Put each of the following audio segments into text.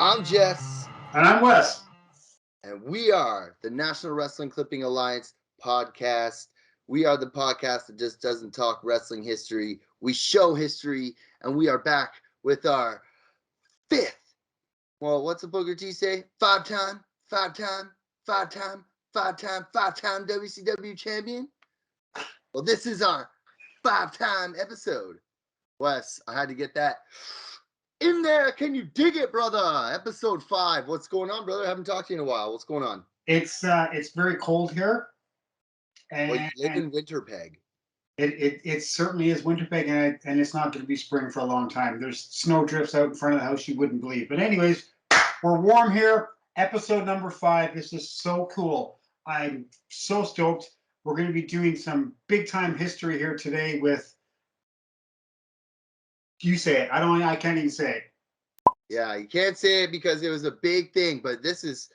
I'm Jess. And I'm Wes. And we are the National Wrestling Clipping Alliance podcast. We are the podcast that just doesn't talk wrestling history. We show history, and we are back with our fifth. Well, what's the Booker T say? Five-time WCW champion. Well, this is our 5-time episode. Wes, I had to get that in there. Can you dig it, brother? Episode 5. What's going on, brother? I haven't talked to you in a while. What's going on? It's very cold here. And well, you live in Winterpeg. It certainly is Winterpeg, and it's not going to be spring for a long time. There's snow drifts out in front of the house you wouldn't believe. But anyways, we're warm here. Episode number 5. This is so cool. I'm so stoked. We're going to be doing some big-time history here today with... You say it. I can't even say it. Yeah, you can't say it because it was a big thing, but this is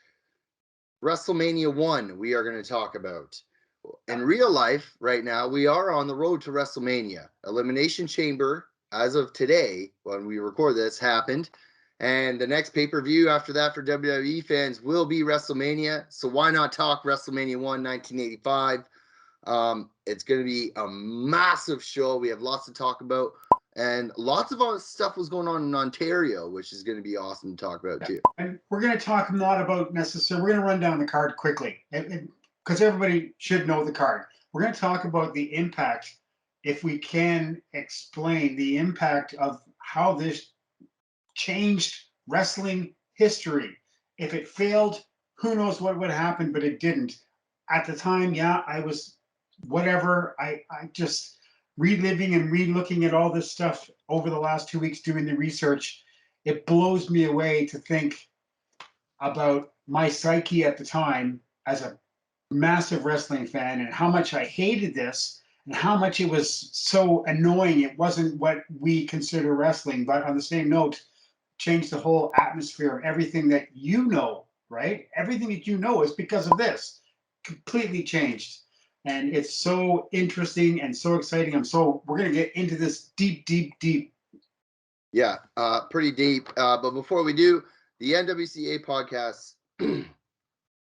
Wrestlemania 1 we are going to talk about. In real life, right now, we are on the road to WrestleMania. Elimination Chamber, as of today, when we record this, happened. And the next pay-per-view after that for WWE fans will be WrestleMania. So why not talk WrestleMania 1, 1985? It's going to be a massive show. We have lots to talk about. And lots of other stuff was going on in Ontario, which is going to be awesome to talk about, too. And we're going to talk not about necessarily... We're going to run down the card quickly, because everybody should know the card. We're going to talk about the impact, if we can explain the impact of how this changed wrestling history. If it failed, who knows what would happen, but it didn't. At the time, yeah, I was whatever. I just... reliving and re-looking at all this stuff over the last 2 weeks doing the research, it blows me away to think about my psyche at the time as a massive wrestling fan and how much I hated this and how much it was so annoying. It wasn't what we consider wrestling, but on the same note, changed the whole atmosphere of everything that you know, right? Everything that you know is because of this. Completely changed. And it's so interesting and so exciting. We're going to get into this deep. Yeah, pretty deep. But before we do, the NWCA podcast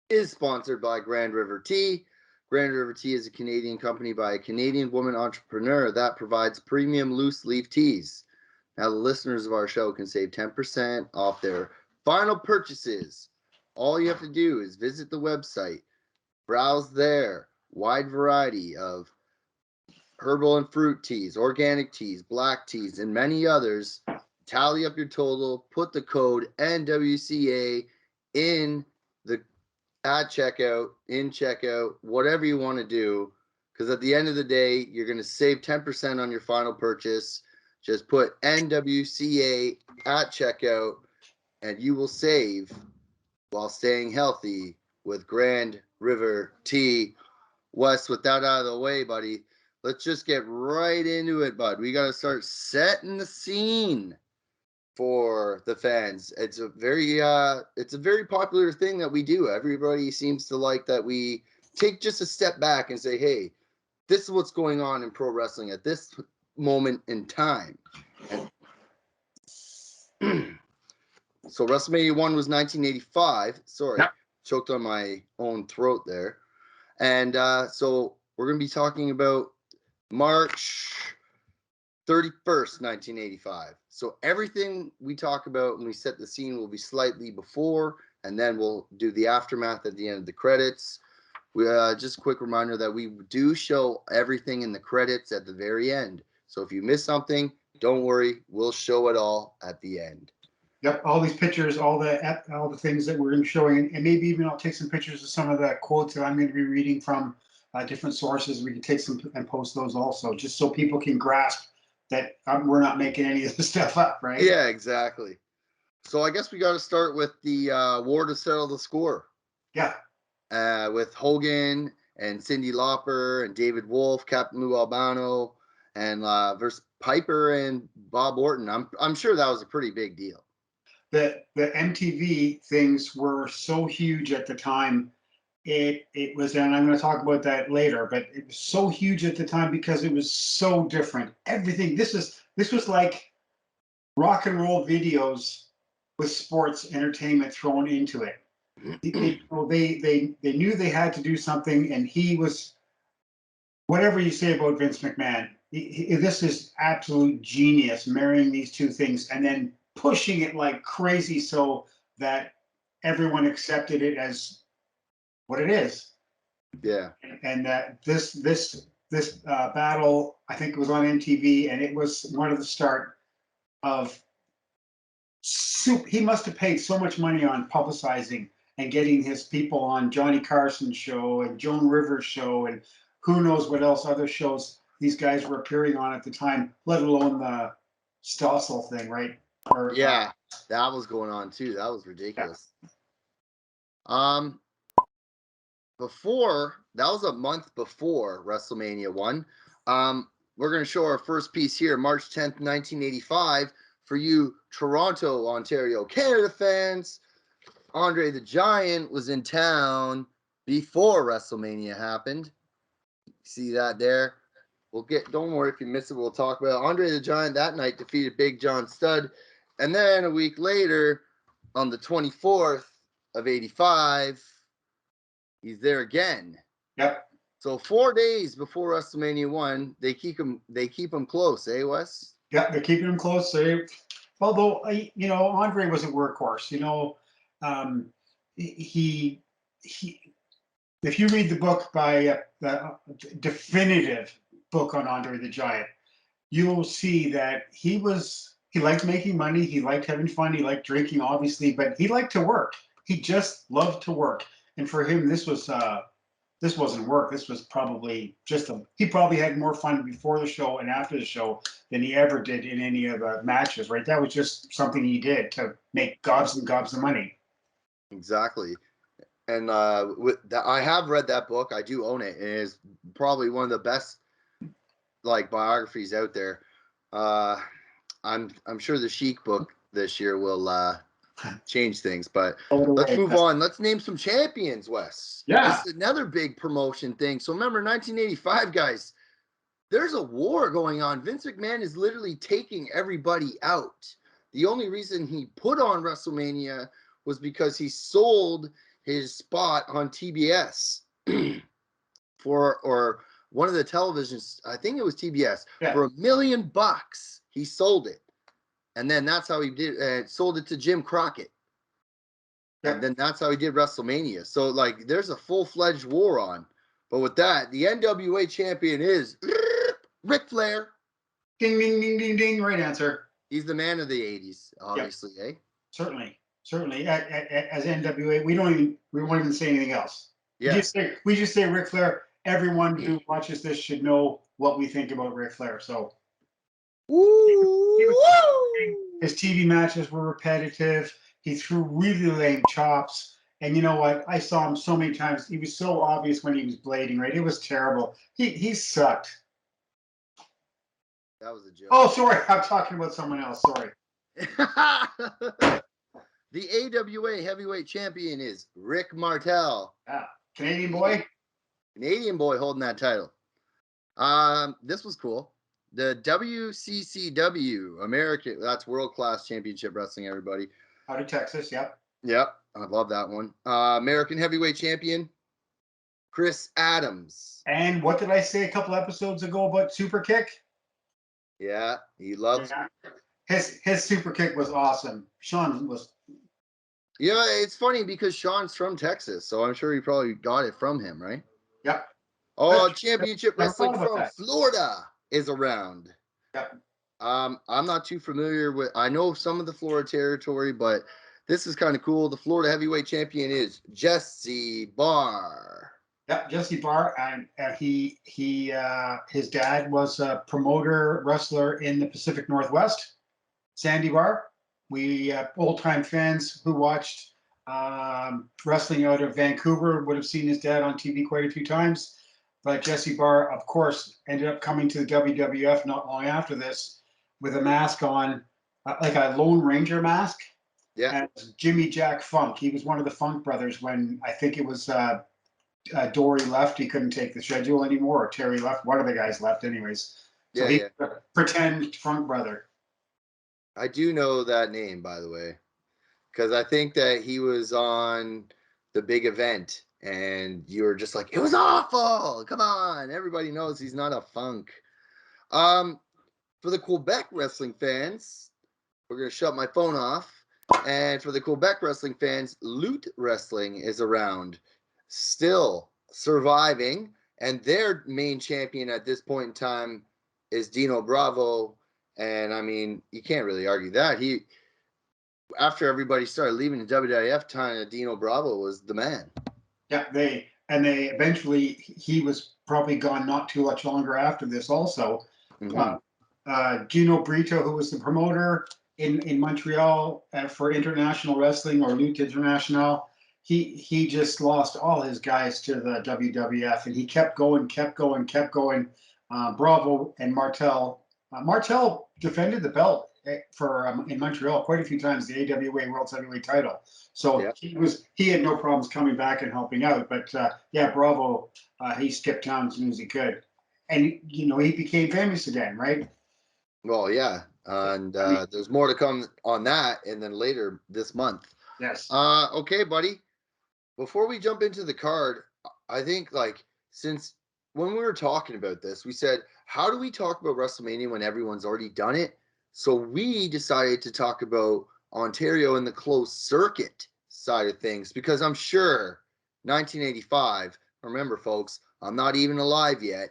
is sponsored by Grand River Tea. Grand River Tea is a Canadian company by a Canadian woman entrepreneur that provides premium loose leaf teas. Now, the listeners of our show can save 10% off their final purchases. All you have to do is visit the website, browse there. Wide variety of herbal and fruit teas, organic teas, black teas, and many others. Tally up your total, put the code NWCA in checkout, whatever you want to do, because at the end of the day, you're going to save 10% on your final purchase. Just put NWCA at checkout, and you will save while staying healthy with Grand River Tea. Wes, with that out of the way, buddy, let's just get right into it, bud. We got to start setting the scene for the fans. It's a very popular thing that we do. Everybody seems to like that we take just a step back and say, hey, this is what's going on in pro wrestling at this moment in time. And so WrestleMania 1 was 1985. Sorry, Yep. Choked on my own throat there. And so we're going to be talking about March 31st, 1985. So everything we talk about when we set the scene will be slightly before, and then we'll do the aftermath at the end of the credits. We just a quick reminder that we do show everything in the credits at the very end. So if you miss something, don't worry. We'll show it all at the end. Yep, all these pictures, all the things that we're going to be showing, and maybe even I'll take some pictures of some of the quotes that I'm going to be reading from different sources. We can take some and post those also, just so people can grasp that we're not making any of the stuff up, right? Yeah, exactly. So I guess we got to start with the war to settle the score. Yeah. With Hogan and Cyndi Lauper and David Wolf, Captain Lou Albano, and versus Piper and Bob Orton. I'm sure that was a pretty big deal. The MTV things were so huge at the time. It was, and I'm going to talk about that later, but it was so huge at the time because it was so different. Everything. This was like rock and roll videos with sports entertainment thrown into it. They knew they had to do something, and he was, whatever you say about Vince McMahon, this is absolute genius, marrying these two things and then pushing it like crazy so that everyone accepted it as what it is. Yeah. And this battle, I think it was on MTV, and it was one of the start of he must have paid so much money on publicizing and getting his people on Johnny Carson's show and Joan Rivers' show and who knows what else other shows these guys were appearing on at the time, let alone the Stossel thing, right? Or, yeah, that was going on too. That was ridiculous. Yeah. Before, that was a month before WrestleMania 1. We're going to show our first piece here, March 10th, 1985. For you Toronto, Ontario, Canada fans, Andre the Giant was in town before WrestleMania happened. See that there? Don't worry if you miss it, we'll talk about it. Andre the Giant that night defeated Big John Studd. And then a week later, on the 24th of 85, he's there again. Yep. So 4 days before WrestleMania 1, they keep him close, eh, Wes? Yep, they're keeping him close. Although Andre was a workhorse. He if you read the book by the definitive book on Andre the Giant, you will see that he liked making money, he liked having fun, he liked drinking, obviously, but he liked to work. He just loved to work. And for him, this wasn't work. This was probably he probably had more fun before the show and after the show than he ever did in any of the matches, right? That was just something he did to make gobs and gobs of money. Exactly. And I have read that book. I do own it. And it is probably one of the best biographies out there. I'm sure the Sheik book this year will change things, but let's move on. Let's name some champions, Wes. Yeah. This is another big promotion thing. So remember 1985, guys, there's a war going on. Vince McMahon is literally taking everybody out. The only reason he put on WrestleMania was because he sold his spot on TBS or one of the televisions, I think it was TBS, for $1 million. He sold it. And then that's how he did sold it to Jim Crockett. Yep. And then that's how he did WrestleMania. So there's a full-fledged war on. But with that, the NWA champion is Ric Flair. Ding, ding, ding, ding, ding. Right answer. He's the man of the 80s, obviously, eh? Certainly. As NWA, we won't even say anything else. Yeah. We just say Ric Flair. Everyone who watches this should know what we think about Ric Flair. So, his TV matches were repetitive. He threw really lame chops. And you know what? I saw him so many times. He was so obvious when he was blading, right? It was terrible. He sucked. That was a joke. Oh, sorry. I'm talking about someone else. Sorry. The AWA heavyweight champion is Rick Martel. Yeah. Canadian boy? Canadian boy holding that title. This was cool. The WCCW America, that's World Class Championship Wrestling, everybody. Out of Texas, yep. Yep, I love that one. American heavyweight champion, Chris Adams. And what did I say a couple episodes ago about Super Kick? Yeah, he loves his Super Kick was awesome. Sean was. Yeah, it's funny because Sean's from Texas, so I'm sure he probably got it from him, right? Yep. Oh, Championship Wrestling from Florida is around. Yep. I'm not too familiar with. I know some of the Florida territory, but this is kind of cool. The Florida heavyweight champion is Jesse Barr. Yep, Jesse Barr, and his dad was a promoter wrestler in the Pacific Northwest. Sandy Barr. We old-time fans who watched wrestling out of Vancouver would have seen his dad on TV quite a few times. But Jesse Barr, of course, ended up coming to the WWF not long after this with a mask on, like a Lone Ranger mask. Yeah. And Jimmy Jack Funk. He was one of the Funk brothers when I think it was Dory left. He couldn't take the schedule anymore, or Terry left. One of the guys left anyways. So he pretend Funk brother. I do know that name, by the way. because I think that he was on the big event, and you were just like, it was awful. Come on, everybody knows he's not a funk. For the Quebec wrestling fans, we're gonna shut my phone off. And for the Quebec wrestling fans, Loot Wrestling is around, still surviving, and their main champion at this point in time is Dino Bravo. And I mean, you can't really argue that. He, after everybody started leaving the WWF time, Dino Bravo was the man. Yeah, they eventually, he was probably gone not too much longer after this also. Gino Brito, who was the promoter in Montreal for International Wrestling or Lutte International, he just lost all his guys to the WWF, and he kept going. Bravo and Martel. Martel defended the belt for in Montreal quite a few times, the AWA World Heavyweight title. So he had no problems coming back and helping out. But Bravo, he skipped town as soon as he could, and he became famous again, right? Well, yeah, and there's more to come on that, and then later this month. Yes. Okay, buddy. Before we jump into the card, I think since when we were talking about this, we said, how do we talk about WrestleMania when everyone's already done it? So we decided to talk about Ontario and the closed circuit side of things, because I'm sure 1985, remember folks, I'm not even alive yet.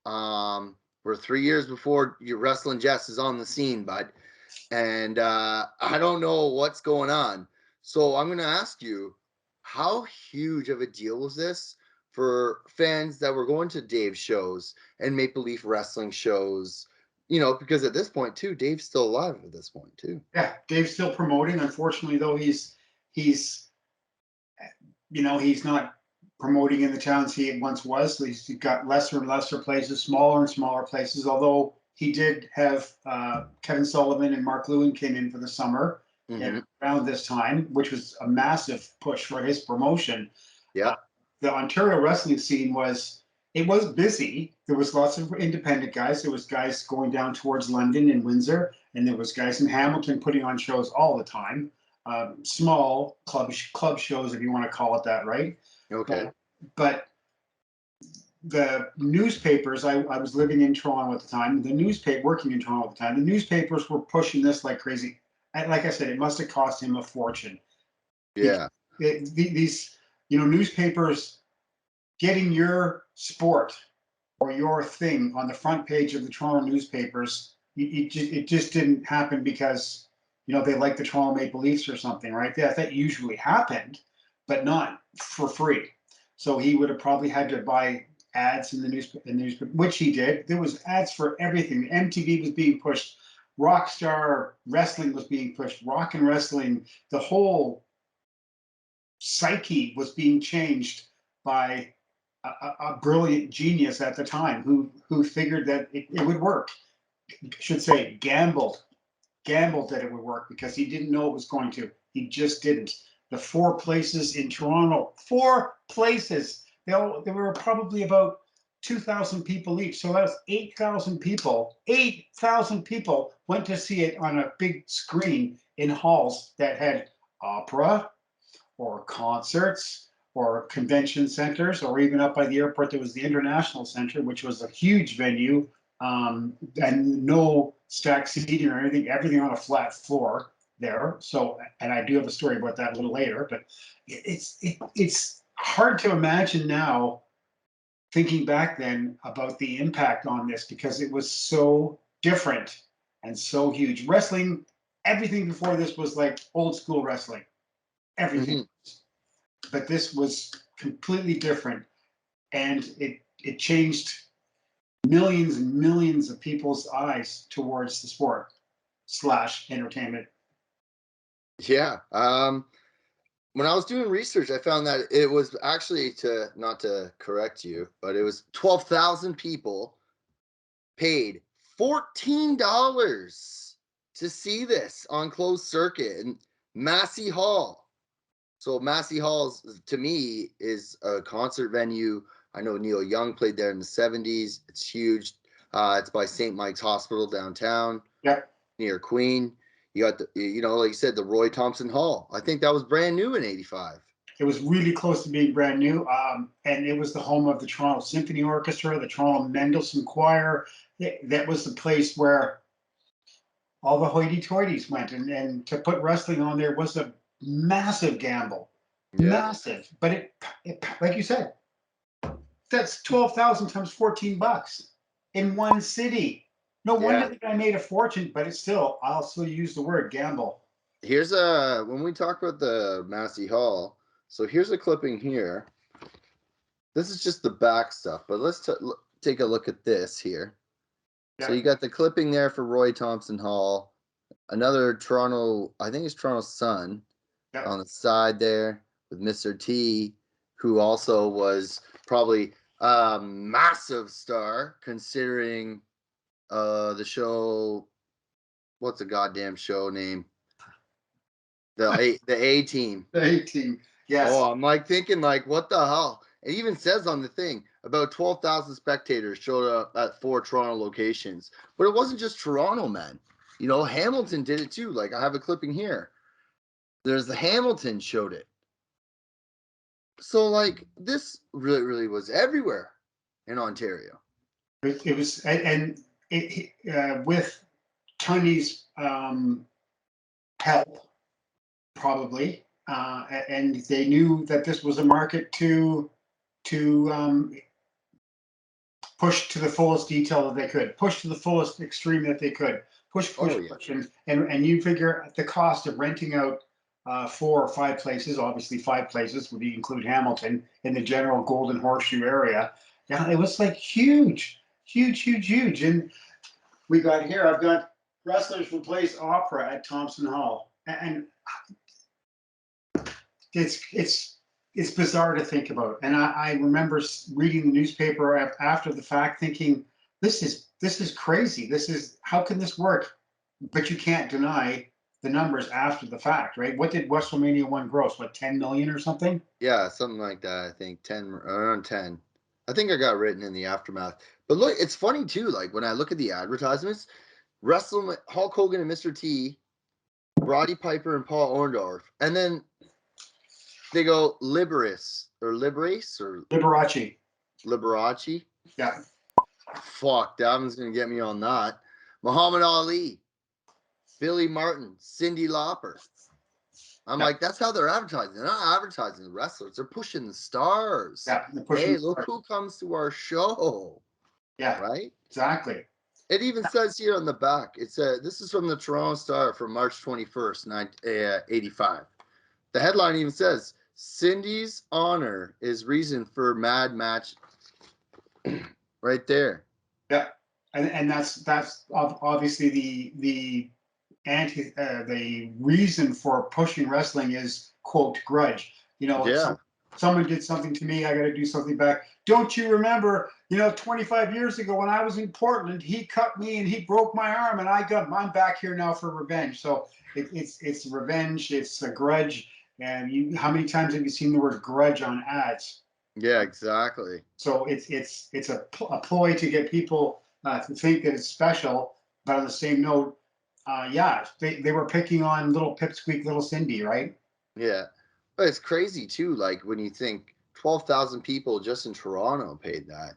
We're 3 years before your Wes and Jess is on the scene, bud. And I don't know what's going on. So I'm going to ask you, how huge of a deal was this for fans that were going to Dave's shows and Maple Leaf Wrestling shows? Because at this point too, Dave's still alive at this point too. Yeah, Dave's still promoting. Unfortunately, though, he's not promoting in the towns he once was. So he's got lesser and lesser places, smaller and smaller places. Although he did have Kevin Sullivan and Mark Lewin came in for the summer around this time, which was a massive push for his promotion. Yeah. The Ontario wrestling scene was busy. There was lots of independent guys. There was guys going down towards London and Windsor, and there was guys in Hamilton putting on shows all the time. Small club shows, if you want to call it that, right? Okay. But the newspapers, I was living in Toronto at the time, working in Toronto at the time, the newspapers were pushing this like crazy. And like I said, it must have cost him a fortune. Yeah. These, newspapers getting your sport or your thing on the front page of the Toronto newspapers, it just didn't happen because they like the Toronto Maple Leafs or something, right? That usually happened, but not for free. So he would have probably had to buy ads in the newspaper, which he did. There was ads for everything. MTV was being pushed. Rockstar Wrestling was being pushed. Rock and Wrestling, the whole psyche was being changed by a brilliant genius at the time who figured that it would work. I should say gambled that it would work because he didn't know it was going to. He just didn't. The 4 places in Toronto, 4 places. There were probably about 2,000 people each. So that's 8,000 people. 8,000 people went to see it on a big screen in halls that had opera or concerts or convention centers, or even up by the airport, there was the International Center, which was a huge venue, and no stacked seating or anything, everything on a flat floor there. So, and I do have a story about that a little later, but it's hard to imagine now, thinking back then, about the impact on this, because it was so different and so huge. Wrestling, everything before this was like old school wrestling, everything. But this was completely different, and it changed millions and millions of people's eyes towards the sport / entertainment. Yeah. When I was doing research, I found that it was actually, not to correct you, but it was 12,000 people paid $14 to see this on closed circuit in Massey Hall. So Massey Halls, to me, is a concert venue. I know Neil Young played there in the 70s. It's huge. It's by St. Mike's Hospital downtown. Yep. Near Queen. You got the, like you said, the Roy Thompson Hall. I think that was brand new in '85. It was really close to being brand new, and it was the home of the Toronto Symphony Orchestra, the Toronto Mendelssohn Choir. That was the place where all the hoity-toities went, and to put wrestling on there was a massive gamble, massive. But it like you said, that's 12,000 times $14 in one city. No wonder the guy made a fortune, but it's still, I'll still use the word gamble. Here's when we talk about the Massey Hall. So here's a clipping here. This is just the back stuff, but let's take a look at this here. Yeah. So you got the clipping there for Roy Thompson Hall. Another Toronto, I think it's Toronto Sun on the side there with Mr. T, who also was probably a massive star considering the show. What's the goddamn show name? The A-Team. The A-Team. Yes. Oh, I'm like thinking like, what the hell? It even says on the thing about 12,000 spectators showed up at 4 Toronto locations. But it wasn't just Toronto, man. Hamilton did it too. Like I have a clipping here. There's the Hamilton showed it. So like this really, really was everywhere in Ontario. It was, and with Tony's help, probably. And they knew that this was a market to push to the fullest detail that they could, push to the fullest extreme that they could, push. And you figure the cost of renting out 4 or 5 places, obviously 5 places, would include Hamilton in the general Golden Horseshoe area. Yeah, it was like huge. And I've got wrestlers replace opera at Thompson Hall, and it's bizarre to think about. And I remember reading the newspaper after the fact, thinking, this is crazy. How can this work? But you can't deny the numbers after the fact, right? What did Wrestlemania 1 gross? What, 10 million or something? Yeah, something like that. I think around 10. I think I got written in the aftermath. But look, it's funny too. Like when I look at the advertisements, Hulk Hogan and Mr. T, Roddy Piper and Paul Orndorff, and then they go Liberace. Liberace. Yeah. Fuck, that one's gonna get me on that. Muhammad Ali, Billy Martin, Cyndi Lauper. I'm like, that's how they're advertising. They're not advertising the wrestlers. They're pushing the stars. Yeah, they're pushing. Hey, look who comes to our show. Yeah. Right? Exactly. It even says here on the back, this is from the Toronto Star from March 21st, 85. The headline even says, Cindy's honor is reason for mad match. Right there. Yeah. And that's obviously the reason for pushing wrestling is, quote, grudge. Someone did something to me, I got to do something back. Don't you remember, 25 years ago when I was in Portland, he cut me and he broke my arm, and I'm back here now for revenge. So it's revenge, it's a grudge. And how many times have you seen the word grudge on ads? Yeah, exactly. So it's a ploy to get people to think that it's special, but on the same note, they were picking on little pipsqueak little Cindy, right? Yeah, but it's crazy too. Like when you think 12,000 people just in Toronto paid that,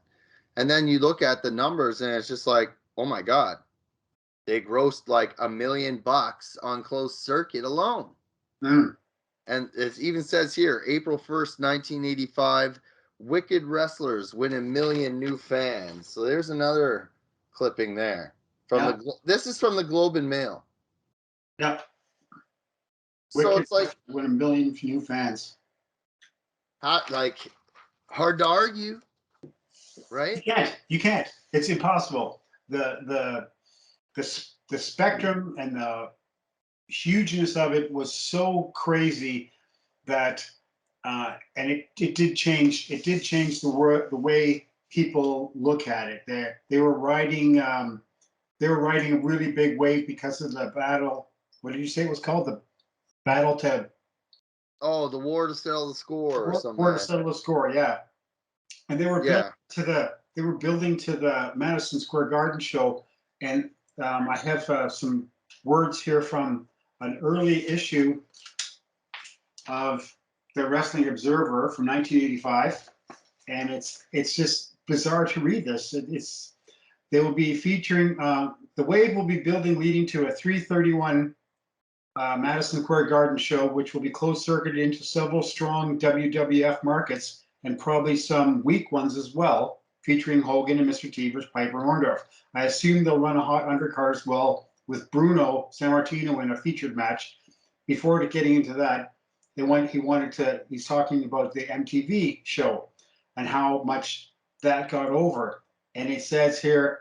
and then you look at the numbers and it's just like, oh my god, they grossed like $1 million on closed circuit alone. And it even says here, April 1st, 1985, Wicked Wrestlers win 1 million new fans. So there's another clipping there. This is from the Globe and Mail. Yeah. So Wicked it's like win 1 million new fans. Hard to argue, right? You can't. It's impossible. The spectrum and the hugeness of it was so crazy that and it did change the way people look at it. They were riding a really big wave because of the battle. What did you say it was called? The battle to the war to settle the score or something. War to settle the score, yeah. And they were building to the Madison Square Garden show, and I have some words here from an early issue of the Wrestling Observer from 1985, and it's just bizarre to read this. They will be featuring the wave will be building leading to a 331 Madison Square Garden show, which will be closed-circuited into several strong WWF markets and probably some weak ones as well, featuring Hogan and Mr. T versus Piper and Orndorff. I assume they'll run a hot undercard as well with Bruno Sammartino in a featured match. Before getting into that, he's talking about the MTV show and how much that got over. And it says here,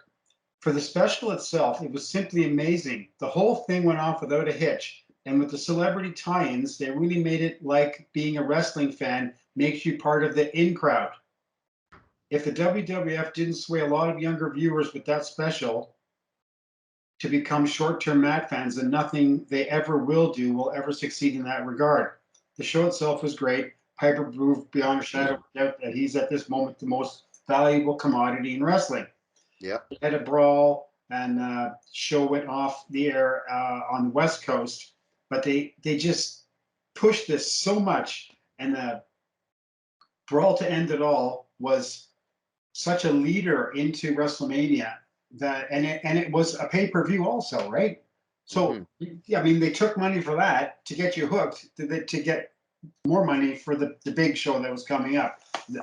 for the special itself, it was simply amazing. The whole thing went off without a hitch. And with the celebrity tie-ins, they really made it like being a wrestling fan makes you part of the in crowd. If the WWF didn't sway a lot of younger viewers with that special to become short-term mat fans, then nothing they ever will do will ever succeed in that regard. The show itself was great. Piper proved beyond a shadow of doubt that he's at this moment the most valuable commodity in wrestling. Yeah. They had a brawl, and show went off the air on the West Coast, but they just pushed this so much, and the brawl to end it all was such a leader into WrestleMania that, and it was a pay-per-view also, right? So, I mean, they took money for that to get you hooked, to get more money for the big show that was coming up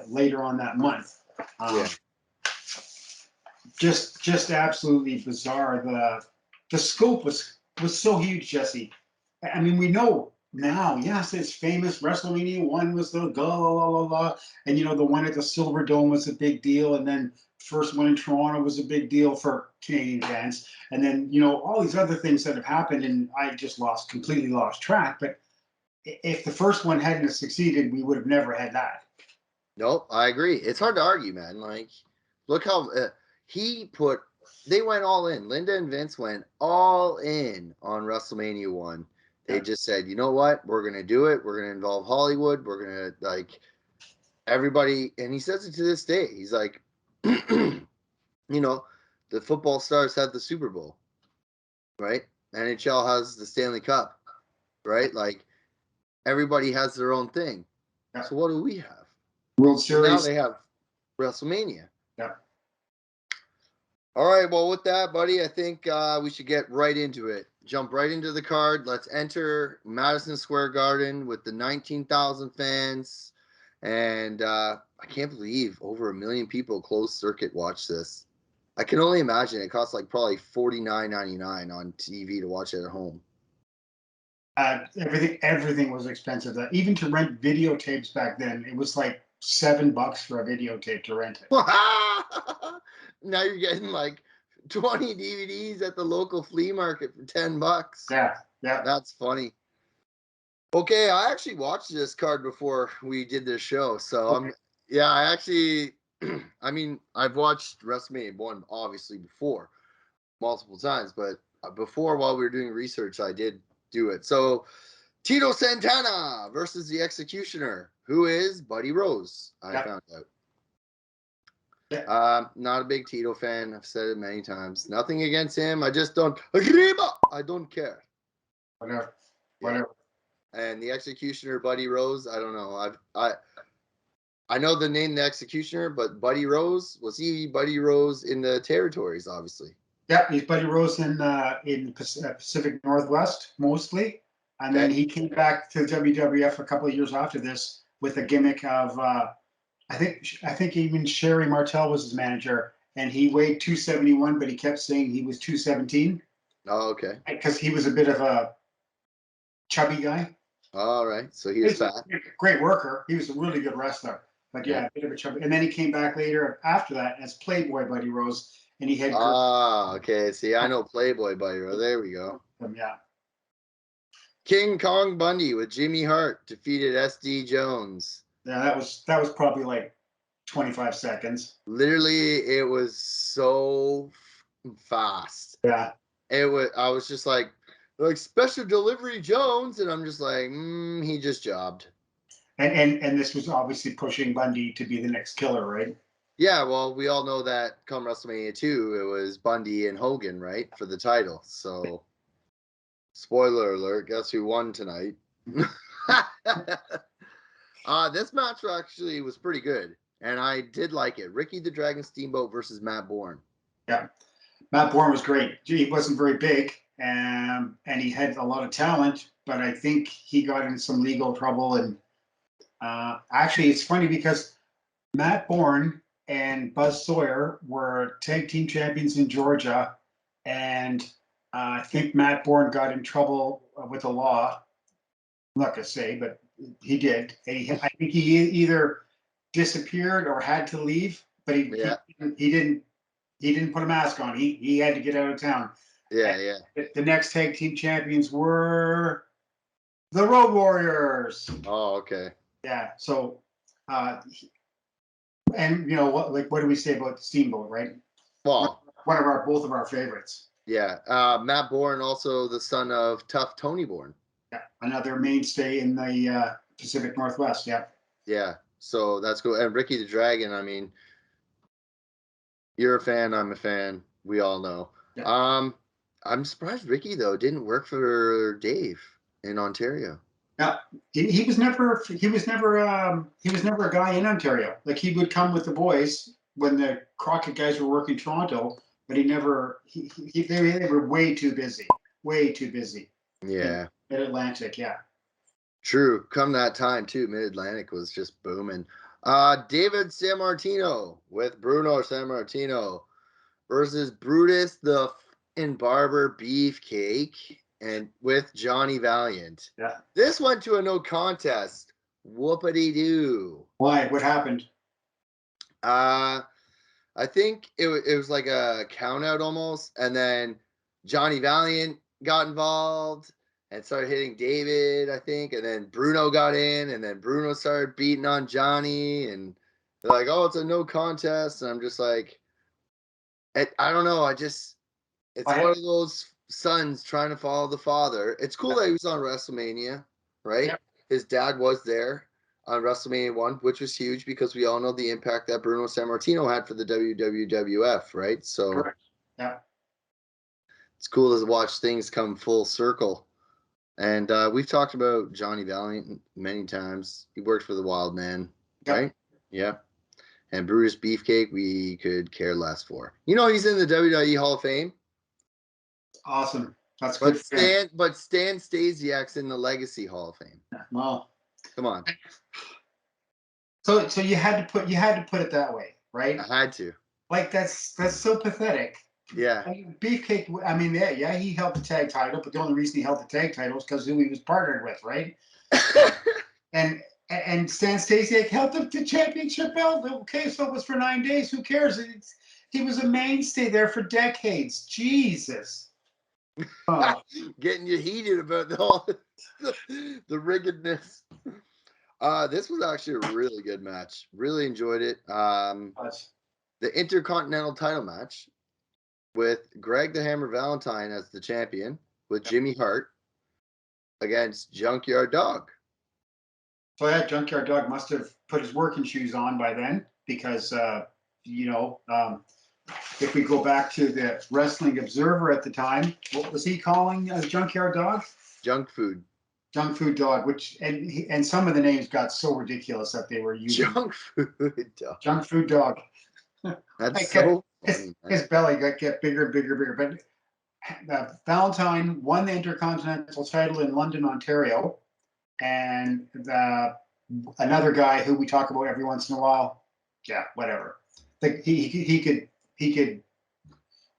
later on that month. Just absolutely bizarre. The scope was so huge, Jesse. I mean, we know now, yes, it's famous. WrestleMania 1 was the blah, and the one at the Silver Dome was a big deal, and then first one in Toronto was a big deal for Canadian fans, and then all these other things that have happened, and I just completely lost track. But if the first one hadn't succeeded, we would have never had that. Nope, I agree. It's hard to argue, man. Like, look how they went all in. Linda and Vince went all in on WrestleMania 1. They just said, you know what? We're going to do it. We're going to involve Hollywood. We're going to, everybody. And he says it to this day. He's like, the football stars have the Super Bowl, right? NHL has the Stanley Cup, right? Like, everybody has their own thing. Yeah. So what do we have? World Series. Now they have WrestleMania. Yeah. All right. Well, with that, buddy, I think we should get right into it. Jump right into the card. Let's enter Madison Square Garden with the 19,000 fans. And I can't believe over 1 million people closed circuit watched this. I can only imagine it costs probably $49.99 on TV to watch it at home. Everything was expensive. Even to rent videotapes back then, it was like $7 for a videotape to rent it. Now you're getting 20 DVDs at the local flea market for $10. Yeah. That's funny. Okay, I actually watched this card before we did this show, so I actually, I mean, I've watched WrestleMania 1 obviously before, multiple times, but before, while we were doing research, I did do it. So, Tito Santana versus the Executioner, who is Buddy Rose. I found out. Yeah. Not a big Tito fan. I've said it many times. Nothing against him. I just don't. I don't care. Whatever. And the Executioner, Buddy Rose. I don't know. I know the name the Executioner, but Buddy Rose, was he Buddy Rose in the territories? Obviously. Yeah, he's Buddy Rose in Pacific Northwest mostly, and then he came back to WWF a couple of years after this with a gimmick of I think even Sherry Martel was his manager, and he weighed 271, but he kept saying he was 217. Oh, okay. Because he was a bit of a chubby guy. All right, so he was fat. Great worker. He was a really good wrestler, but a bit of a chubby. And then he came back later after that as Playboy Buddy Rose. And he had okay. See, I know Playboy Buddy Rose. There we go. Yeah. King Kong Bundy with Jimmy Hart defeated SD Jones. Yeah, that was probably 25 seconds. Literally, it was so fast. Yeah. I was just like Special Delivery Jones, and I'm just like, he just jobbed. And this was obviously pushing Bundy to be the next killer, right? Yeah, well, we all know that come WrestleMania 2, it was Bundy and Hogan, right, for the title. So Spoiler alert, guess who won tonight? This match actually was pretty good, and I did like it. Ricky the Dragon Steamboat versus Matt Bourne. Yeah, Matt Bourne was great. He wasn't very big, and he had a lot of talent, but I think he got in some legal trouble. And actually, it's funny because Matt Bourne and Buzz Sawyer were tag team champions in Georgia, and I think Matt Bourne got in trouble with the law. I'm not gonna say, but he did. I think he either disappeared or had to leave, but Yeah, he didn't put a mask on. He had to get out of town. yeah. The next tag team champions were the Road Warriors. Oh, okay. Yeah. So, and you know what do we say about Steamboat, right? Well, Both of our favorites. yeah. Matt Bourne, also the son of Tough Tony Bourne. Yeah, another mainstay in the Pacific Northwest. Yeah. Yeah. So that's cool. And Ricky the Dragon, I mean, you're a fan, I'm a fan. We all know. Yeah. I'm surprised Ricky though didn't work for Dave in Ontario. Yeah, he was never a guy in Ontario. Like he would come with the boys when the Crockett guys were working Toronto, but they were way too busy. Way too busy. Yeah. Mid Atlantic, yeah. True. Come that time too, Mid Atlantic was just booming. David Sammartino with Bruno Sammartino versus Brutus the Barber Beefcake and with Johnny Valiant. Yeah. This went to a no contest. Whoopity doo. Why? What happened? I think it was like a count out almost, and then Johnny Valiant got involved and started hitting David, I think, and then Bruno got in, and then Bruno started beating on Johnny, and they're like, "Oh, it's a no contest," and I'm just like, I don't know, it's one of those sons trying to follow the father. It's cool that he was on WrestleMania, right? Yeah. His dad was there on WrestleMania 1, which was huge because we all know the impact that Bruno Sammartino had for the WWF, right? So correct. Yeah. It's cool to watch things come full circle. And we've talked about Johnny Valiant many times. He worked for the Wild Man, right? Yeah. And Brutus Beefcake, we could care less for. You know, he's in the WWE Hall of Fame. Awesome. That's but good. But Stan Stasiak's in the Legacy Hall of Fame. Well, come on. So you had to put it that way, right? I had to. Like that's so pathetic. Yeah. I mean, Beefcake. I mean, yeah, he held the tag title, but the only reason he held the tag title is because who he was partnered with, right? and Stan Stasiak held the championship belt. Okay, so it was for 9 days. Who cares? He was a mainstay there for decades. Jesus. Oh. Getting you heated about the riggedness. This was actually a really good match. Really enjoyed it. The Intercontinental title match with Greg the Hammer Valentine as the champion with Jimmy Hart against Junkyard Dog. So yeah, Junkyard Dog must have put his working shoes on by then because, if we go back to the Wrestling Observer at the time, what was he calling Junkyard Dog? Junk Food. Junk Food Dog, and some of the names got so ridiculous that they were using. Junk Food Dog. Junk Food Dog. That's so funny. His belly get bigger and bigger and bigger. But Valentine won the Intercontinental title in London, Ontario, and another guy who we talk about every once in a while. Yeah, whatever. Like he could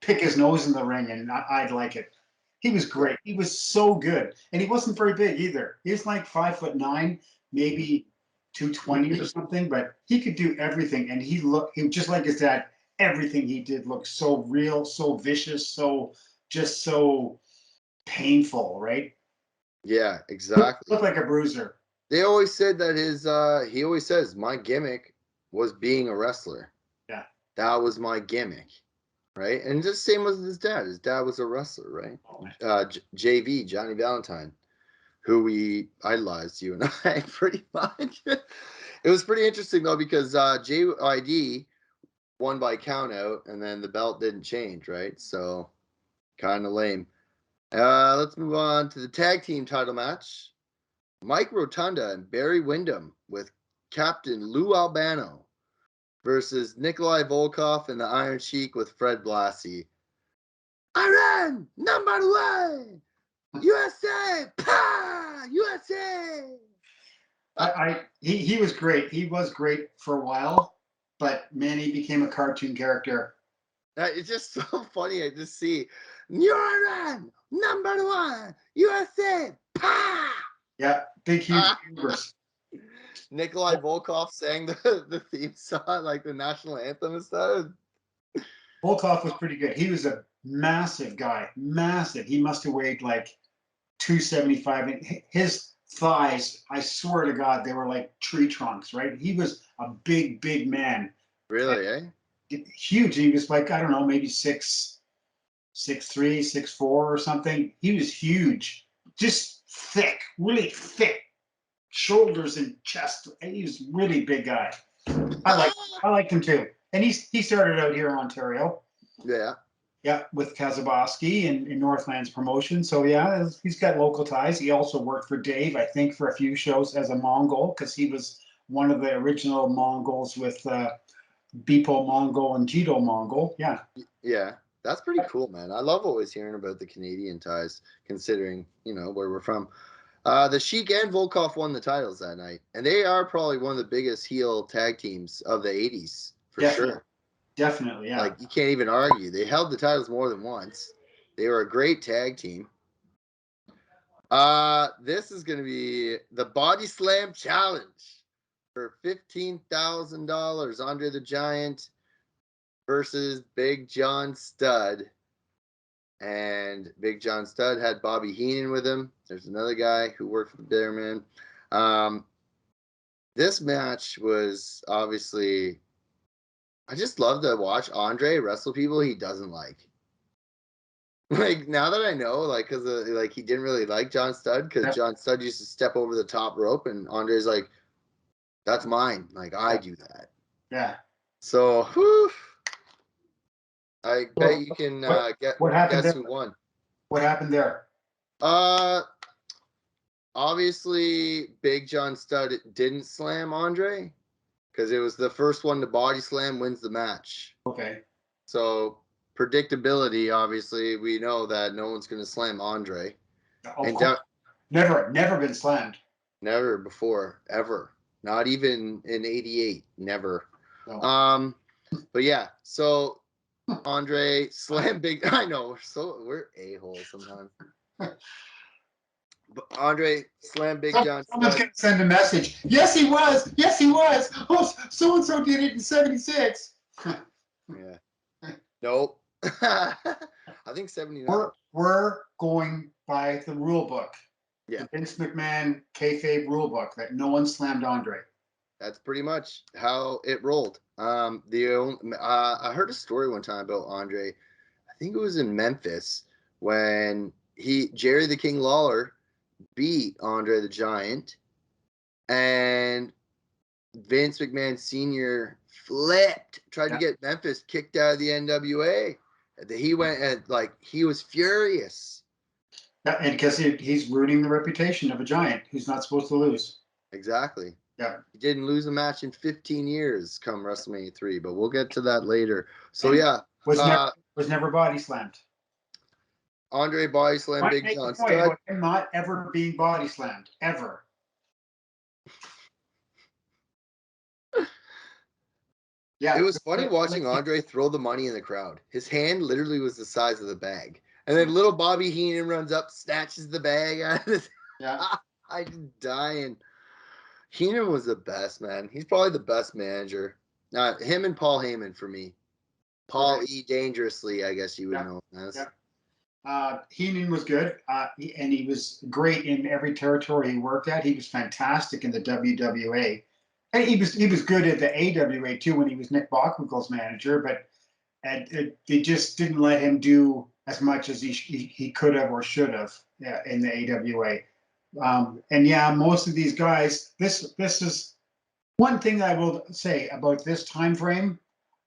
pick his nose in the ring, and I'd like it. He was great. He was so good, and he wasn't very big either. He was like 5'9", maybe 220 or something, but he could do everything. And he just like his dad. Everything he did looked so real, so vicious, so painful, right? Yeah, exactly. Looked like a bruiser. They always said that he always says, my gimmick was being a wrestler. Yeah. That was my gimmick. Right? And just same with his dad. His dad was a wrestler, right? JV, Johnny Valentine, who we idolized, you and I, pretty much. It was pretty interesting, though, because JID won by count out, and then the belt didn't change, right? So, kind of lame. Let's move on to the tag team title match. Mike Rotunda and Barry Windham with Captain Lou Albano versus Nikolai Volkov and the Iron Sheik with Fred Blassie. Iron #1, USA, pa, USA. He was great. He was great for a while, but man, he became a cartoon character. It's just so funny. I just see Iron #1, USA, pa. Yeah, big huge numbers. Nikolai Volkov sang the theme song, like the national anthem and stuff. Volkov was pretty good. He was a massive guy, massive. He must have weighed like 275. And his thighs, I swear to God, they were like tree trunks, right? He was a big, big man. Really, eh? Huge. He was like, I don't know, maybe 6'3", 6'4" or something. He was huge, just thick, really thick shoulders and chest. He was a really big guy. I liked him too. And he started out here in Ontario. Yeah. Yeah, with Kazabaski in Northlands Promotion. So yeah, he's got local ties. He also worked for Dave, I think, for a few shows as a Mongol, because he was one of the original Mongols with Beepo Mongol and Tito Mongol. Yeah. Yeah. That's pretty cool, man. I love always hearing about the Canadian ties, considering, where we're from. The Sheik and Volkov won the titles that night, and they are probably one of the biggest heel tag teams of the 80s, for sure. Definitely, yeah. Like, you can't even argue. They held the titles more than once. They were a great tag team. This is going to be the Body Slam Challenge for $15,000. Andre the Giant versus Big John Studd. And Big John Studd had Bobby Heenan with him. There's another guy who worked for the Bearman. This match was obviously... I just love to watch Andre wrestle people he doesn't like. Like, now that I know, like, because like he didn't really like John Studd, because John Studd used to step over the top rope, and Andre's like, that's mine. Like, I do that. Yeah. So, whew, I bet you can guess who won. What happened there? Obviously, Big John Studd didn't slam Andre, because it was the first one to body slam wins the match. Okay. So, predictability, obviously, we know that no one's going to slam Andre. Never been slammed. Never before, ever. Not even in '88. Never. No. But yeah, so Andre slammed Big... I know, we're a-holes sometimes. But Andre slammed Big John. Someone's going to send a message. Yes, he was. Yes, he was. Oh, so-and-so did it in 76. Yeah. Nope. I think 79. We're going by the rule book. Yeah. The Vince McMahon kayfabe rule book that no one slammed Andre. That's pretty much how it rolled. I heard a story one time about Andre. I think it was in Memphis when Jerry the King Lawler beat Andre the Giant, and Vince McMahon Sr. tried to get Memphis kicked out of the NWA. He went and he was furious. Yeah, and because he's ruining the reputation of a giant who's not supposed to lose. Exactly. Yeah. He didn't lose a match in 15 years come WrestleMania 3, but we'll get to that later. So and yeah. Was never body slammed. Andre body slammed Big John Studd. Him not ever being body slammed. Ever. Yeah. It was funny watching Andre throw the money in the crowd. His hand literally was the size of the bag. And then little Bobby Heenan runs up, snatches the bag out of his... Yeah. I'm just dying. Heenan was the best, man. He's probably the best manager. Him and Paul Heyman for me. Paul E. Dangerously, I guess you would know him as. Yeah. Heenan was good, and he was great in every territory he worked at. He was fantastic in the WWA. And he was good at the AWA too when he was Nick Bockwinkel's manager, but they just didn't let him do as much as he could have or should have in the AWA. And yeah, most of these guys, this is one thing I will say about this time frame,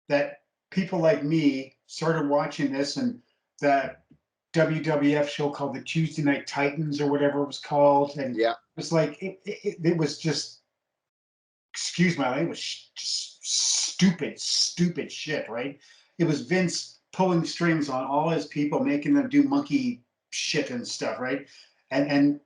that people like me started watching this, and that WWF show called the Tuesday Night Titans or whatever it was called, and Yeah. it was like it was just, excuse my language, just stupid shit, right? It was Vince pulling strings on all his people, making them do monkey shit and stuff, right? And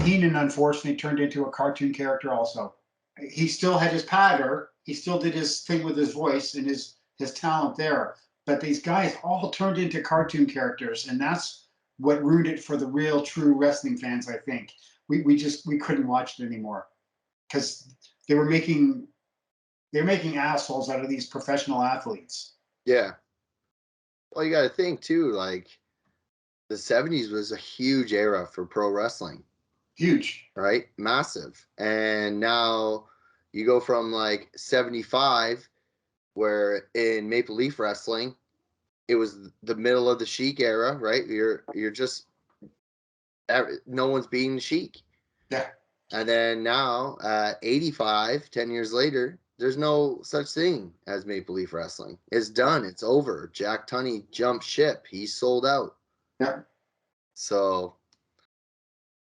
Heenan unfortunately turned into a cartoon character also. He still had his patter, he still did his thing with his voice and his talent there, but these guys all turned into cartoon characters, and that's what ruined it for the real true wrestling fans. I think we couldn't watch it anymore because they were making assholes out of these professional athletes. Yeah. Well, you got to think too, like the 70s was a huge era for pro wrestling. Huge. Right? Massive. And now you go from like 75, where in Maple Leaf Wrestling, it was the middle of the Sheik era, right? You're just, no one's beating the Sheik. Yeah. And then now, 85, 10 years later, there's no such thing as Maple Leaf Wrestling. It's done. It's over. Jack Tunney jumped ship. He's sold out. Yeah. So,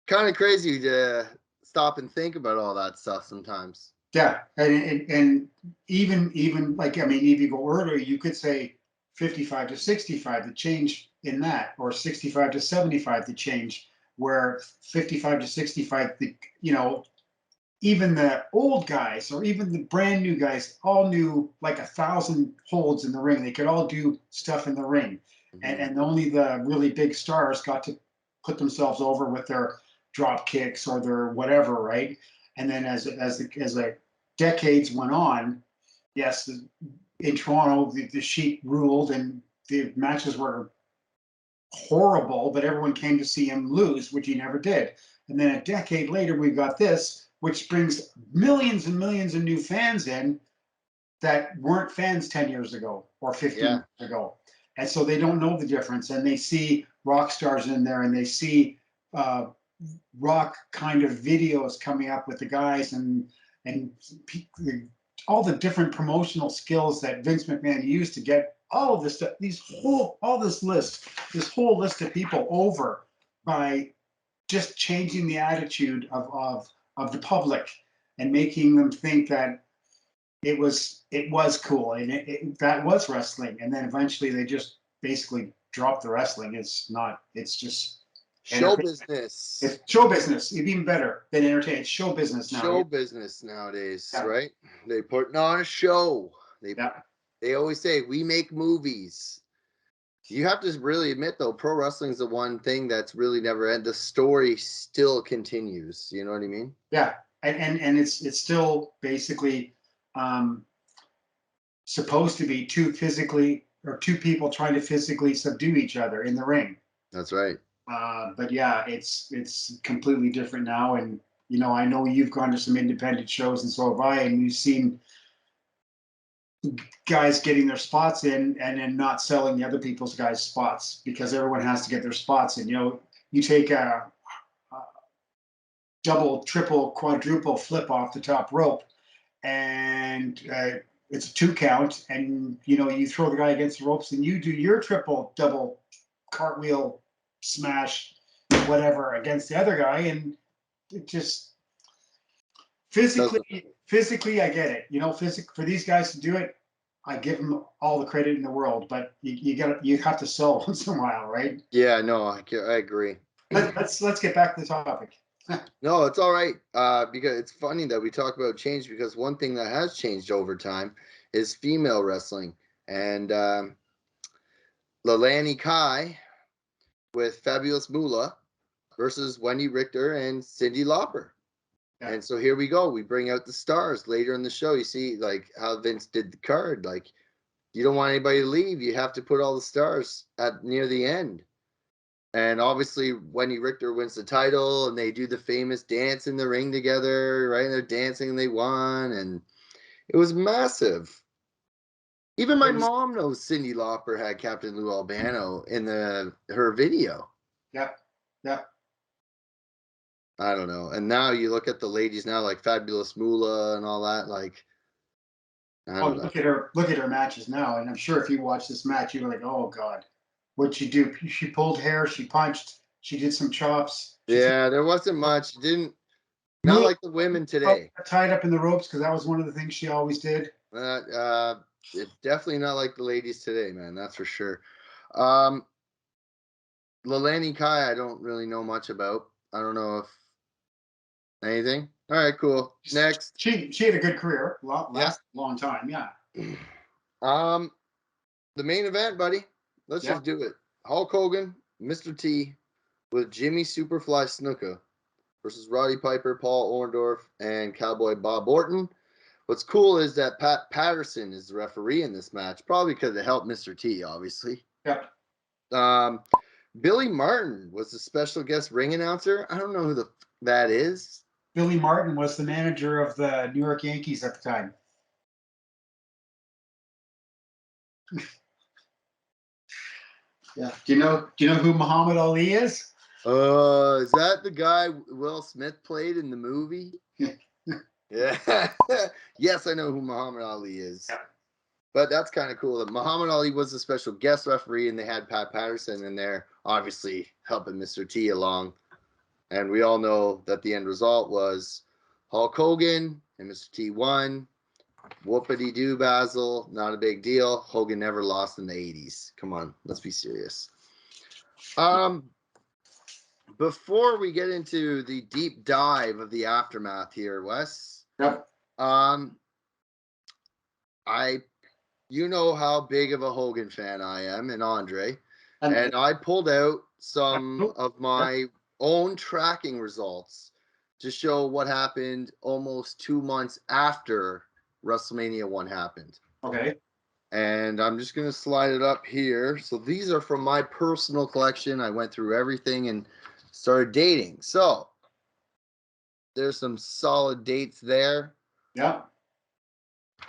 kind of crazy to stop and think about all that stuff sometimes. Yeah, and even like, I mean, if you go earlier, you could say 55 to 65, the change in that, or 65 to 75, the change, where 55 to 65, the, you know, even the old guys or even the brand new guys all knew like 1,000 holds in the ring. They could all do stuff in the ring, and only the really big stars got to put themselves over with their drop kicks or their whatever, right? And then as the decades went on, yes, in Toronto the Sheik ruled, and the matches were horrible, but everyone came to see him lose, which he never did. And then a decade later, we got this, which brings millions and millions of new fans in that weren't fans 10 years ago or 15 years ago. And so they don't know the difference. And they see rock stars in there, and they see rock kind of videos coming up with the guys, and all the different promotional skills that Vince McMahon used to get all of this stuff, this whole list of people over by just changing the attitude of the public and making them think that it was cool, and that was wrestling. And then eventually they just basically dropped the wrestling. It's just show business. It's show business. It's even better than entertainment. It's show business now. Show business nowadays, right? They putting on a show. They always say, we make movies. You have to really admit, though, pro wrestling is the one thing that's really never ended. The story still continues. You know what I mean? Yeah, and it's still basically supposed to be two people trying to physically subdue each other in the ring. That's right. But yeah, it's completely different now. And you know, I know you've gone to some independent shows, and so have I, and you've seen guys getting their spots in and then not selling the other people's guys' spots because everyone has to get their spots in. You know, you take a double, triple, quadruple flip off the top rope, and it's a 2 count, and you know, you throw the guy against the ropes, and you do your triple, double, cartwheel, smash, whatever against the other guy, and it just physically, I get it. You know, for these guys to do it, I give them all the credit in the world, but you have to sell once in a while, right? Yeah, no, I agree. Let's get back to the topic. No, it's all right. Because it's funny that we talk about change, because one thing that has changed over time is female wrestling. And Leonie Kai with Fabulous Moolah versus Wendy, Richter, and Cyndi Lauper. Yeah. And so here we go. We bring out the stars later in the show. You see, like, how Vince did the card. Like, you don't want anybody to leave. You have to put all the stars at near the end. And obviously, Wendy Richter wins the title, and they do the famous dance in the ring together, right? And they're dancing, and they won, and it was massive. Even my mom knows Cyndi Lauper had Captain Lou Albano in her video. Yeah, yeah. I don't know. And now you look at the ladies now, like Fabulous Moolah and all that. Like, I don't know. Look at her matches now, and I'm sure if you watch this match, you're like, oh god. What'd she do? She pulled hair. She punched. She did some chops. Yeah, there wasn't much. Not like the women today. Tied up in the ropes because that was one of the things she always did. It's definitely not like the ladies today, man. That's for sure. Leonie Kai, I don't really know much about. I don't know if anything. All right, cool. Next. She had a good career. Last long time, yeah. The main event, buddy. Let's just do it. Hulk Hogan, Mr. T, with Jimmy Superfly Snuka versus Roddy Piper, Paul Orndorff, and Cowboy Bob Orton. What's cool is that Pat Patterson is the referee in this match, probably because it helped Mr. T, obviously. Yep. Billy Martin was the special guest ring announcer. I don't know who that is. Billy Martin was the manager of the New York Yankees at the time. Yeah. Do you know who Muhammad Ali is? Is that the guy Will Smith played in the movie? Yeah. Yes, I know who Muhammad Ali is. Yeah. But that's kind of cool that Muhammad Ali was a special guest referee and they had Pat Patterson in there, obviously helping Mr. T along. And we all know that the end result was Hulk Hogan and Mr. T won. Whoopity-doo, Basil. Not a big deal. Hogan never lost in the 80s. Come on, let's be serious. Before we get into the deep dive of the aftermath here, Wes. Yep. You know how big of a Hogan fan I am, and Andre. And I pulled out some of my own tracking results to show what happened almost 2 months after WrestleMania 1 happened. Okay. And I'm just going to slide it up here. So these are from my personal collection. I went through everything and started dating. So there's some solid dates there. Yeah.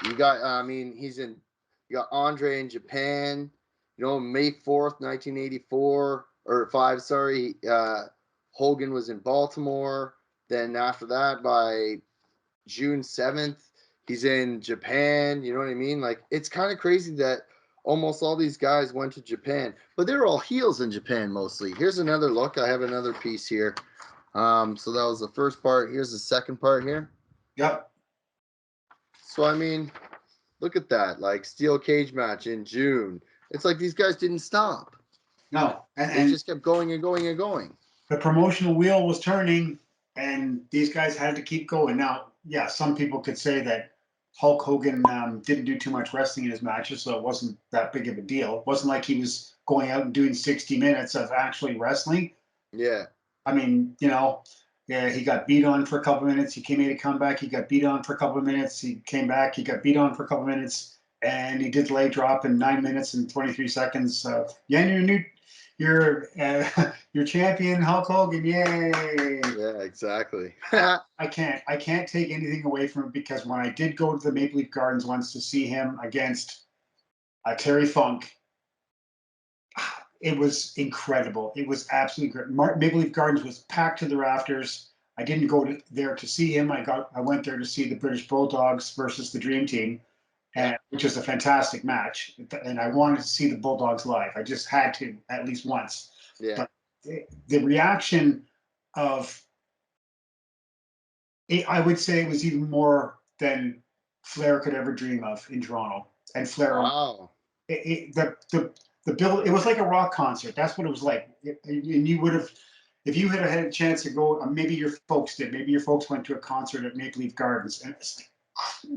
You got, you got Andre in Japan, May 4th, 1984, or 5, sorry. Hogan was in Baltimore. Then after that, by June 7th, he's in Japan. You know what I mean? Like, it's kind of crazy that almost all these guys went to Japan, but they're all heels in Japan mostly. Here's another look. I have another piece here. So that was the first part. Here's the second part here. Yep. So, look at that. Like, steel cage match in June. It's like these guys didn't stop. No. They just kept going and going and going. The promotional wheel was turning, and these guys had to keep going. Now, yeah, some people could say that Hulk Hogan didn't do too much wrestling in his matches, so it wasn't that big of a deal. It wasn't like he was going out and doing 60 minutes of actually wrestling. Yeah. Yeah, he got beat on for a couple of minutes. He made a comeback. He got beat on for a couple of minutes. He came back. He got beat on for a couple of minutes, and he did leg drop in 9 minutes and 23 seconds. You're champion, Hulk Hogan. Yay! Yeah, exactly. I can't take anything away from it because when I did go to the Maple Leaf Gardens once to see him against Terry Funk, it was incredible. It was absolutely great. Maple Leaf Gardens was packed to the rafters. I didn't go there to see him. I went there to see the British Bulldogs versus the Dream Team, which was a fantastic match. And I wanted to see the Bulldogs live. I just had to at least once. Yeah. But the reaction of I would say it was even more than Flair could ever dream of in Toronto. And Flair, wow. The bill, it was like a rock concert. That's what it was like. And you would have, if you had had a chance to go, maybe your folks did. Maybe your folks went to a concert at Maple Leaf Gardens, and it's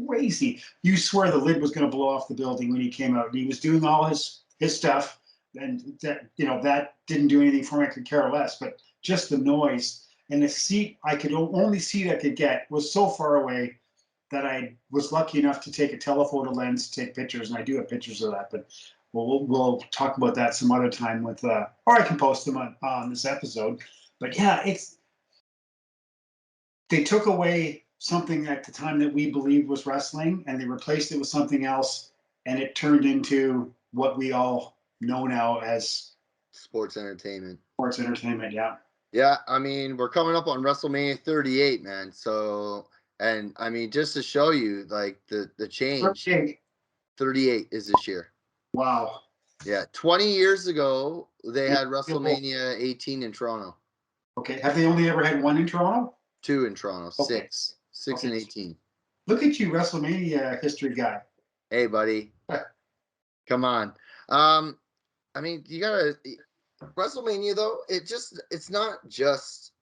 crazy. You swear the lid was going to blow off the building when he came out. And he was doing all his stuff, and that didn't do anything for me. I could care less. But just the noise and the seat, only seat I could get was so far away that I was lucky enough to take a telephoto lens to take pictures, and I do have pictures of that, but we'll talk about that some other time or I can post them on this episode. But yeah, they took away something at the time that we believed was wrestling, and they replaced it with something else, and it turned into what we all know now as sports entertainment. Sports entertainment, yeah. Yeah, we're coming up on WrestleMania 38, man. So, and just to show you, like, the change. 38 is this year. Wow. Yeah, 20 years ago, they had WrestleMania 18 in Toronto. Okay. Have they only ever had one in Toronto? 2 in Toronto. Okay. 6 and 18. Look at you, WrestleMania history guy. Hey, buddy. Come on. I mean, you gotta WrestleMania though. It's not just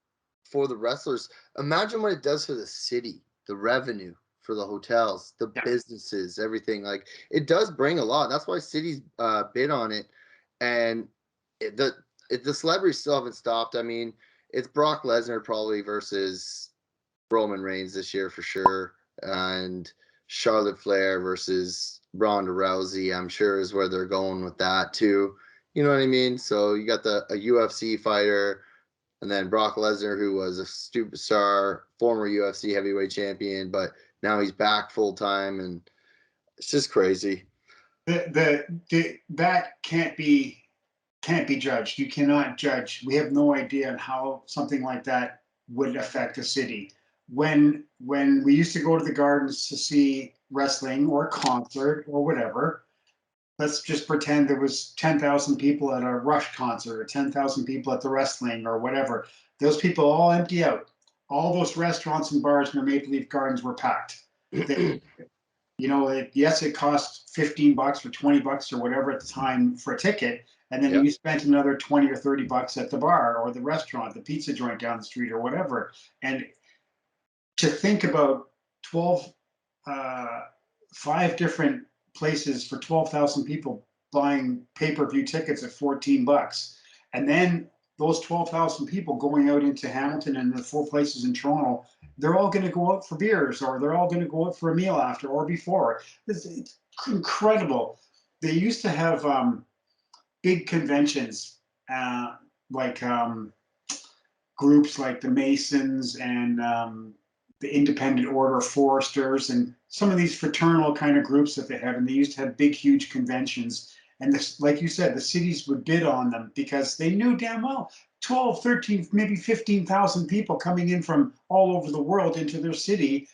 for the wrestlers. Imagine what it does for the city, the revenue for the hotels, the businesses, everything. Like it does bring a lot. That's why cities bid on it, and the celebrities still haven't stopped. I mean, it's Brock Lesnar probably versus Roman Reigns this year for sure, and Charlotte Flair versus Ronda Rousey. I'm sure is where they're going with that too. You know what I mean? So you got a UFC fighter, and then Brock Lesnar, who was a superstar, former UFC heavyweight champion, but now he's back full time, and it's just crazy. That can't be judged. You cannot judge. We have no idea how something like that would affect a city. When we used to go to the gardens to see wrestling or a concert or whatever, let's just pretend there was 10,000 people at a Rush concert or 10,000 people at the wrestling or whatever. Those people all empty out. All those restaurants and bars in the Maple Leaf Gardens were packed. Yes, it cost $15 or $20 or whatever at the time for a ticket, and then you spent another 20 or $30 at the bar or the restaurant, the pizza joint down the street or whatever. And to think about 5 different places for 12,000 people buying pay-per-view tickets at $14, and then those 12,000 people going out into Hamilton and the 4 places in Toronto, they're all going to go out for beers, or they're all going to go out for a meal after or before. It's incredible. They used to have big conventions, like groups like the Masons and the Independent Order of Foresters and some of these fraternal kind of groups that they have. And they used to have big, huge conventions. And this, like you said, the cities would bid on them because they knew damn well 12, 13, maybe 15,000 people coming in from all over the world into their city.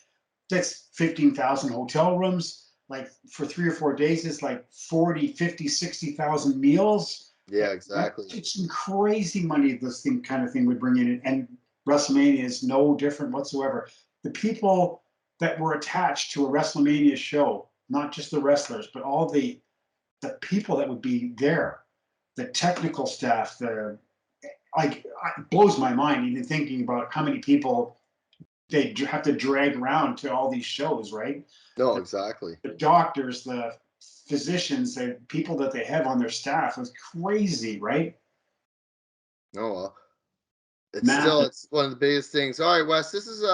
That's 15,000 hotel rooms. Like for 3 or 4 days, it's like 40, 50, 60,000 meals. Yeah, exactly. It's crazy money this kind of thing would bring in. And WrestleMania is no different whatsoever. The people that were attached to a WrestleMania show, not just the wrestlers, but all the people that would be there, the technical staff, it blows my mind even thinking about how many people they have to drag around to all these shows, right? No, exactly. The doctors, the physicians, the people that they have on their staff is crazy, right? No, well, it's one of the biggest things. All right, Wes, this is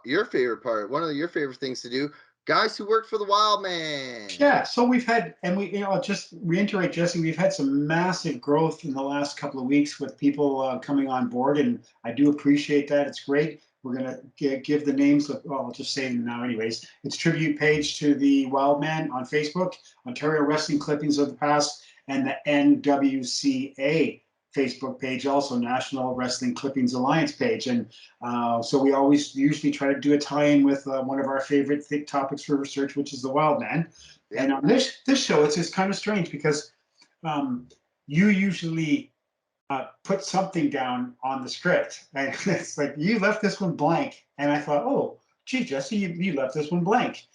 your favorite part. One of your favorite things to do. Guys who work for the Wild Man. Yeah, so we've had, and I'll just reiterate, Jesse, we've had some massive growth in the last couple of weeks with people coming on board, and I do appreciate that. It's great. We're going to give the names of, well, I'll just say them now anyways. It's tribute page to the Wild Man on Facebook, Ontario Wrestling Clippings of the Past, and the NWCA Facebook page, also National Wrestling Clippings Alliance page. And so we usually try to do a tie-in with one of our favorite topics for research, which is the Wild Man. Yeah. And on this show, it's just kind of strange because you usually put something down on the script. And it's like, you left this one blank. And I thought, oh, gee, Jesse, you left this one blank.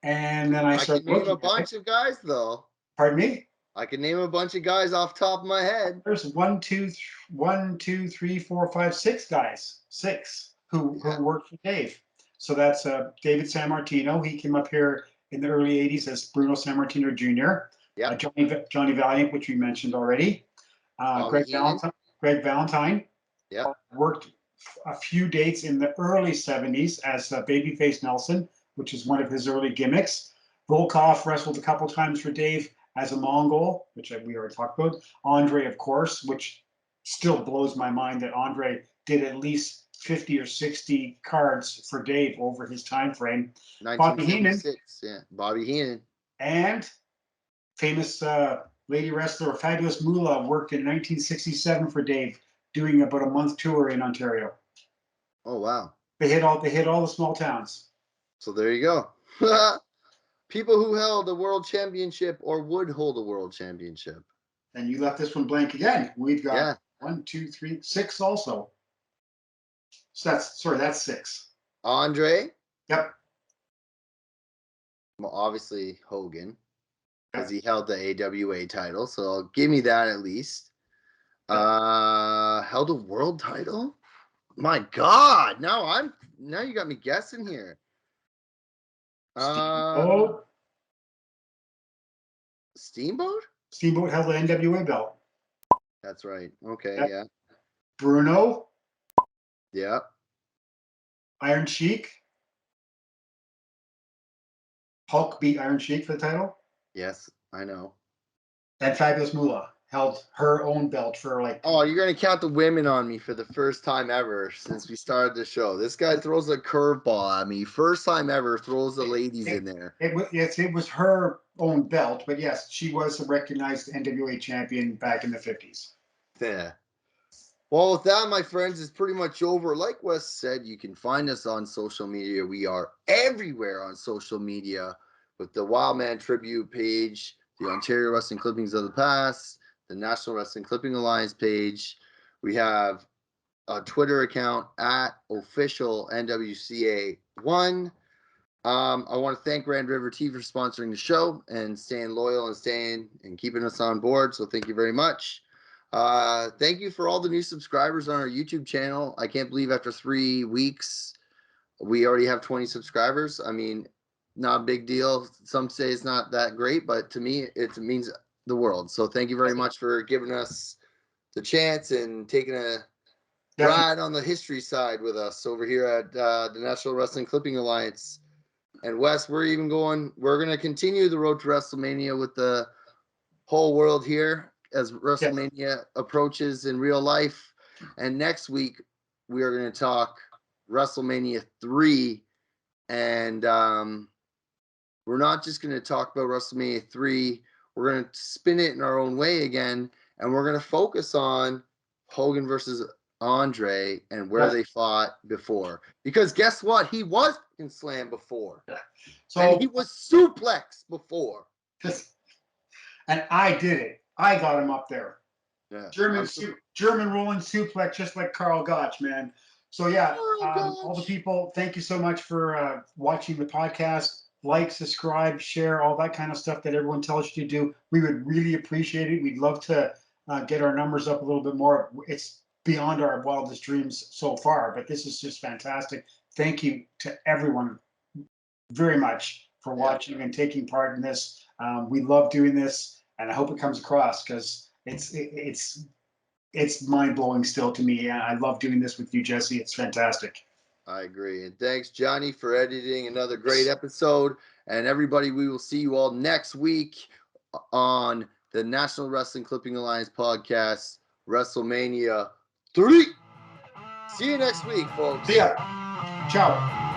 And then I started can name a bunch of guys, though. Pardon me? I can name a bunch of guys off the top of my head. There's 1, 2, 3, 4, 5, 6 guys. 6 who work for Dave. So that's David Sammartino. He came up here in the early 80s as Bruno Sammartino Jr. Yeah. Johnny Valiant, which we mentioned already. Greg Valentine. Yeah. Worked a few dates in the early 70s as Babyface Nelson, which is one of his early gimmicks. Volkov wrestled a couple times for Dave as a Mongol, which we already talked about. Andre, of course, which still blows my mind that Andre did at least 50 or 60 cards for Dave over his time frame. Bobby Heenan. Yeah, Bobby Heenan. And famous lady wrestler, Fabulous Moolah, worked in 1967 for Dave, doing about a month tour in Ontario. Oh, wow. They hit all the small towns. So there you go. People who held a world championship or would hold a world championship. And you left this one blank again. We've got Yeah. 1, 2, 3, 6 also. So that's 6. Andre. Yep. Well, obviously Hogan, because he held the AWA title. So give me that at least. Held a world title. My God! Now you got me guessing here. Steamboat. Steamboat? Steamboat held the NWA belt. That's right. Okay, Yep. yeah. Bruno. Yeah. Iron Sheik. Hulk beat Iron Sheik for the title. Yes, I know. And Fabulous Moolah held her own belt for like. Oh, you're going to count the women on me for the first time ever since we started the show. This guy throws a curveball at me. First time ever throws the ladies in there. It was her own belt, but yes, she was a recognized NWA champion back in the 50s. Yeah. Well, with that, my friends, it's pretty much over. Like Wes said, you can find us on social media. We are everywhere on social media with the Wildman Tribute page, the Ontario Wrestling Clippings of the Past, the National Wrestling Clipping Alliance page. We have a Twitter account at official NWCA1. I want to thank Grand River Tea for sponsoring the show and staying loyal and staying and keeping us on board. So thank you very much. Thank you for all the new subscribers on our YouTube channel. I can't believe after 3 weeks, we already have 20 subscribers. I mean, not a big deal. Some say it's not that great, but to me, it means the world. So thank you very much for giving us the chance and taking a ride on the history side with us over here at the National Wrestling Clipping Alliance. And Wes, we're going to continue the road to WrestleMania with the whole world here as WrestleMania approaches in real life. And next week, we are going to talk WrestleMania 3. And we're not just going to talk about WrestleMania 3. We're going to spin it in our own way again. And we're going to focus on Hogan versus Andre and where they fought before. Because guess what? He was in Slam before. So, and he was suplexed before. And I did it. I got him up there. Yeah. German rolling suplex, just like Karl Gotch, man. So yeah, all the people, thank you so much for watching the podcast. Like, subscribe, share, all that kind of stuff that everyone tells you to do. We would really appreciate it. We'd love to get our numbers up a little bit more. It's beyond our wildest dreams so far, but this is just fantastic. Thank you to everyone very much for watching and taking part in this. We love doing this, and I hope it comes across because it's mind-blowing still to me. I love doing this with you, Jesse. It's fantastic. I agree. And thanks, Johnny, for editing another great episode. And everybody, we will see you all next week on the National Wrestling Clipping Alliance podcast, WrestleMania 3. See you next week, folks. See ya. Ciao.